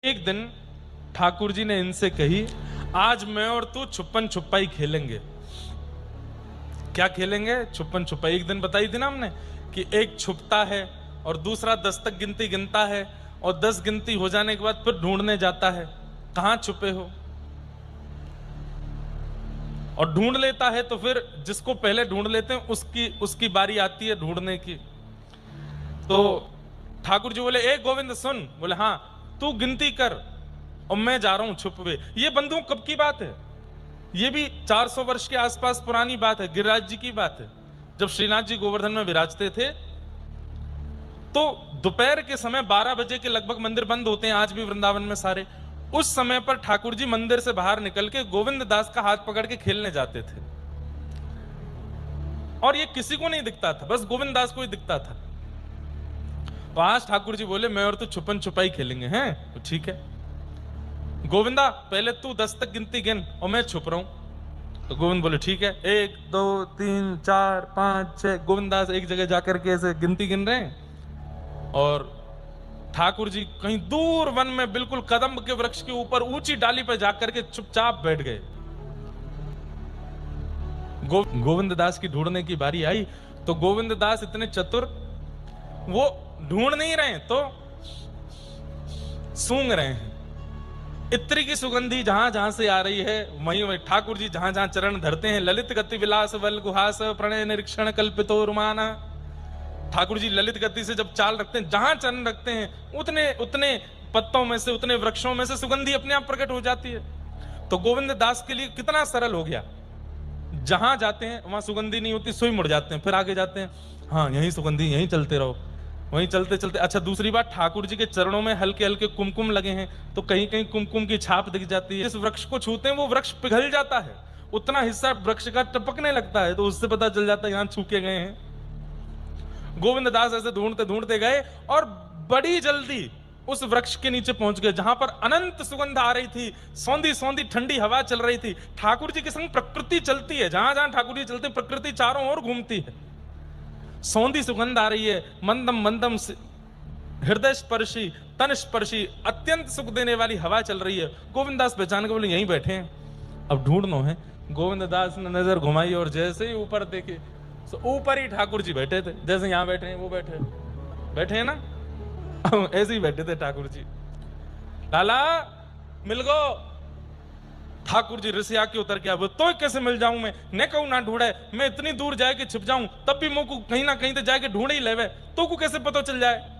एक दिन ठाकुर जी ने इनसे कही, आज मैं और तू छुपन छुपाई खेलेंगे। क्या खेलेंगे? छुपन छुपाई। एक दिन बताई थी ना हमने कि एक छुपता है और दूसरा 10 तक गिनती गिनता है और 10 गिनती हो जाने के बाद फिर ढूंढने जाता है कहां छुपे हो, और ढूंढ लेता है तो फिर जिसको पहले ढूंढ लेते हैं उसकी बारी आती है ढूंढने की। तो ठाकुर जी बोले, ए गोविंद सुन। बोले हाँ। तू गिनती कर और मैं जा रहा हूं छुपवे। ये बंधुओं कब की बात है? ये भी 400 वर्ष के आसपास पुरानी बात है, गिरिराज जी की बात है। जब श्रीनाथ जी गोवर्धन में विराजते थे तो दोपहर के समय 12 बजे के लगभग मंदिर बंद होते हैं आज भी वृंदावन में सारे। उस समय पर ठाकुर जी मंदिर से बाहर निकल के गोविंद दास का हाथ पकड़ के खेलने जाते थे, और ये किसी को नहीं दिखता था, बस गोविंद दास को ही दिखता था। तो आज ठाकुर जी बोले, मैं और तू छुपन छुपाई खेलेंगे। हैं तो ठीक है गोविंदा, पहले तू 10 तक गिनती गिन और मैं छुप रहा हूं। तो गोविंद बोले ठीक है। 1 2 3 4 5 6। गोविंद दास एक जगह जाकर के ऐसे गिनती गिन रहे हैं, और ठाकुर जी कहीं दूर वन में बिल्कुल कदम्ब के वृक्ष के ऊपर ऊंची डाली पर जाकर के चुपचाप बैठ गए। गोविंद दास की ढूंढने की बारी आई तो गोविंद दास इतने चतुर, वो ढूंढ नहीं रहे तो सूंघ रहे हैं। इत्री की सुगंधी जहां जहां से आ रही है वहीं वहीं ठाकुर जी जहां जहां चरण धरते हैं, ललित गति विलास बल गुहास प्रणय निरीक्षण कल्पितो रुमाना। ठाकुर जी ललित गति से जब चाल रखते हैं, जहां चरण रखते हैं उतने उतने पत्तों में से, उतने वृक्षों में से सुगंधी अपने आप प्रकट हो जाती है। तो गोविंद दास के लिए कितना सरल हो गया, जहां जाते हैं वहां सुगंधी नहीं होती, सुई मुड़ जाते हैं, फिर आगे जाते हैं, हाँ यही सुगंधी, यहीं चलते रहो, वहीं चलते चलते। अच्छा दूसरी बात, ठाकुर जी के चरणों में हल्के हल्के कुमकुम लगे हैं, तो कहीं कहीं कुमकुम की छाप दिख जाती है। इस वृक्ष को छूते हैं वो वृक्ष पिघल जाता है, उतना हिस्सा वृक्ष का टपकने लगता है, तो उससे पता चल जाता है यहां छूके गए हैं। गोविंद दास ऐसे ढूंढते ढूंढते गए और बड़ी जल्दी उस वृक्ष के नीचे पहुंच गए जहां पर अनंत सुगंध आ रही थी, सौंधी सौंधी ठंडी हवा चल रही थी। ठाकुर जी के संग प्रकृति चलती है, जहां जहां ठाकुर जी चलते प्रकृति चारों ओर घूमती है। सौंधी सुगंध आ रही है, मंदम मंदम हृदय स्पर्शी तन स्पर्शी अत्यंत सुख देने वाली हवा चल रही है। गोविंद दास पहचान के बोले, यहीं बैठे हैं, अब ढूंढनो है। गोविंद दास ने नजर घुमाई और जैसे ही ऊपर देखे तो ऊपर ही ठाकुर जी बैठे थे, जैसे यहां बैठे हैं वो बैठे हैं ना, ऐसे ही बैठे थे ठाकुर जी। लाला मिल गो। ठाकुर जी रिसिया के उतर के, तो कैसे मिल जाऊं मैं, ने कहूं ना ढूंढे, मैं इतनी दूर जाके छिप जाऊं तब भी मुझको कहीं ना कहीं तो जाके ढूंढ ही लेवे, तो को कैसे पता चल जाए।